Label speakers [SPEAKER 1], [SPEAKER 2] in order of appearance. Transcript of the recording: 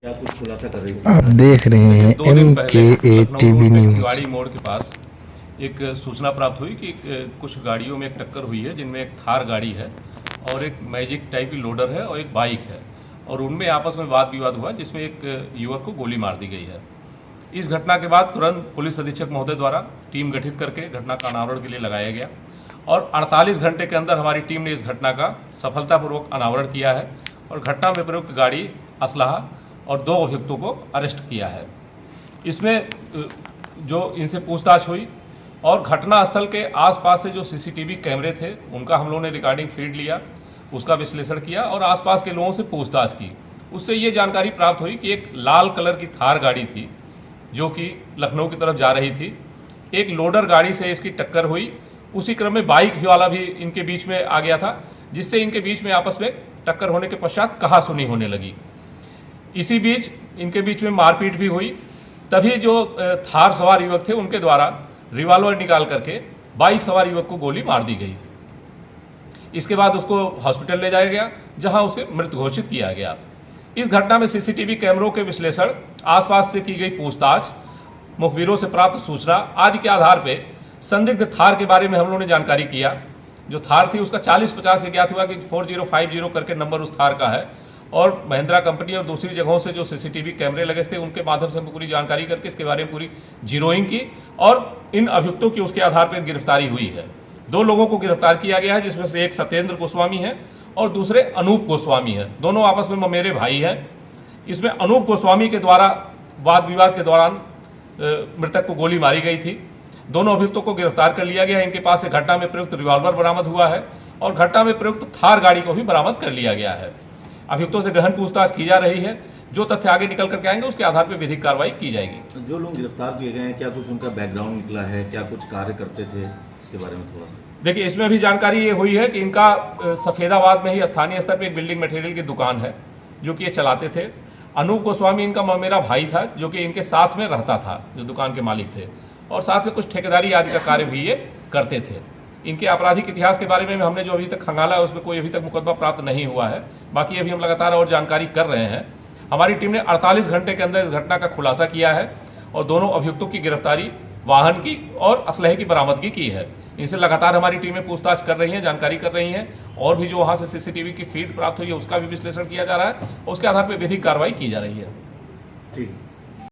[SPEAKER 1] क्या कुछ खुलासा कर रही है?
[SPEAKER 2] आप देख रहे हैं
[SPEAKER 3] दो दिन पहले
[SPEAKER 2] MKA
[SPEAKER 3] लखनऊ
[SPEAKER 2] टीवी
[SPEAKER 3] रोड पे
[SPEAKER 2] न्यूज।
[SPEAKER 3] तिवाड़ी मोड़ के पास एक सूचना प्राप्त हुई कि कुछ गाड़ियों में एक टक्कर हुई है, जिनमें एक थार गाड़ी है और एक मैजिक टाइप की लोडर है और एक बाइक है, और उनमें आपस में वाद विवाद हुआ जिसमें एक युवक को गोली मार दी गई है। इस घटना के बाद तुरंत पुलिस अधीक्षक महोदय द्वारा टीम गठित करके घटना का अनावरण के लिए लगाया गया और 48 घंटे के अंदर हमारी टीम ने इस घटना का सफलतापूर्वक अनावरण किया है और घटना में प्रयुक्त गाड़ी, असलहा और 2 अभियुक्तों को अरेस्ट किया है। इसमें जो इनसे पूछताछ हुई और घटना स्थल के आसपास से जो सीसीटीवी कैमरे थे उनका हम लोगों ने रिकॉर्डिंग फीड लिया, उसका विश्लेषण किया और आसपास के लोगों से पूछताछ की। उससे ये जानकारी प्राप्त हुई कि एक लाल कलर की थार गाड़ी थी जो कि लखनऊ की तरफ जा रही थी। एक लोडर गाड़ी से इसकी टक्कर हुई, उसी क्रम में बाइक वाला भी इनके बीच में आ गया था, जिससे इनके बीच में आपस में टक्कर होने के पश्चात कहासुनी होने लगी। इसी बीच इनके बीच में मारपीट भी हुई। तभी जो थार सवार युवक थे उनके द्वारा रिवॉल्वर निकाल करके बाइक सवार युवक को गोली मार दी गई। इसके बाद उसको हॉस्पिटल ले जाया गया, जहां उसे मृत घोषित किया गया। इस घटना में सीसीटीवी कैमरों के विश्लेषण, आसपास से की गई पूछताछ, मुखबिरों से प्राप्त सूचना आदि के आधार पर संदिग्ध थार के बारे में हम लोगों ने जानकारी किया। जो थार थी उसका 40-50 ज्ञात हुआ कि 4050 करके नंबर उस थार का है और महिंद्रा कंपनी और दूसरी जगहों से जो सीसीटीवी कैमरे लगे थे उनके माध्यम से हमको पूरी जानकारी करके इसके बारे में पूरी जीरोइंग की और इन अभियुक्तों की उसके आधार पर गिरफ्तारी हुई है। 2 लोगों को गिरफ्तार किया गया है, जिसमें से एक सत्येंद्र गोस्वामी है और दूसरे अनूप गोस्वामी है। दोनों आपस में ममेरे भाई हैं। इसमें अनूप गोस्वामी के द्वारा वाद विवाद के दौरान मृतक को गोली मारी गई थी। दोनों अभियुक्तों को गिरफ्तार कर लिया गया। इनके पास से घटना में प्रयुक्त रिवॉल्वर बरामद हुआ है और घटना में प्रयुक्त थार गाड़ी को भी बरामद कर लिया गया है। अभियुक्तों से गहन पूछताछ की जा रही है। जो तथ्य आगे निकल करके आएंगे उसके आधार पर विधिक कार्रवाई की जाएगी।
[SPEAKER 1] जो लोग गिरफ्तार किए गए हैं, क्या कुछ उनका बैकग्राउंड निकला है, क्या कुछ कार्य करते थे, इसके बारे में थोड़ा
[SPEAKER 3] देखिए, इसमें भी जानकारी ये हुई है कि इनका सफेदाबाद में ही स्थानीय स्तर पर एक बिल्डिंग मटेरियल की दुकान है जो कि ये चलाते थे। अनूप गोस्वामी इनका मेरा भाई था जो कि इनके साथ में रहता था, जो दुकान के मालिक थे, और साथ में कुछ ठेकेदारी आदि का कार्य भी ये करते थे। इनके आपराधिक इतिहास के बारे में हमने जो अभी तक खंगाला है उसमें कोई अभी तक मुकदमा प्राप्त नहीं हुआ है। बाकी अभी हम लगातार और जानकारी कर रहे हैं। हमारी टीम ने 48 घंटे के अंदर इस घटना का खुलासा किया है और दोनों अभियुक्तों की गिरफ्तारी, वाहन की और असलहे की बरामदगी की है। इनसे लगातार हमारी टीमें पूछताछ कर रही हैं, जानकारी कर रही हैं और भी जो वहाँ से सीसीटीवी की फीड प्राप्त हुई है उसका भी विश्लेषण किया जा रहा है और उसके आधार पर विधिक कार्रवाई की जा रही है।
[SPEAKER 1] ठीक।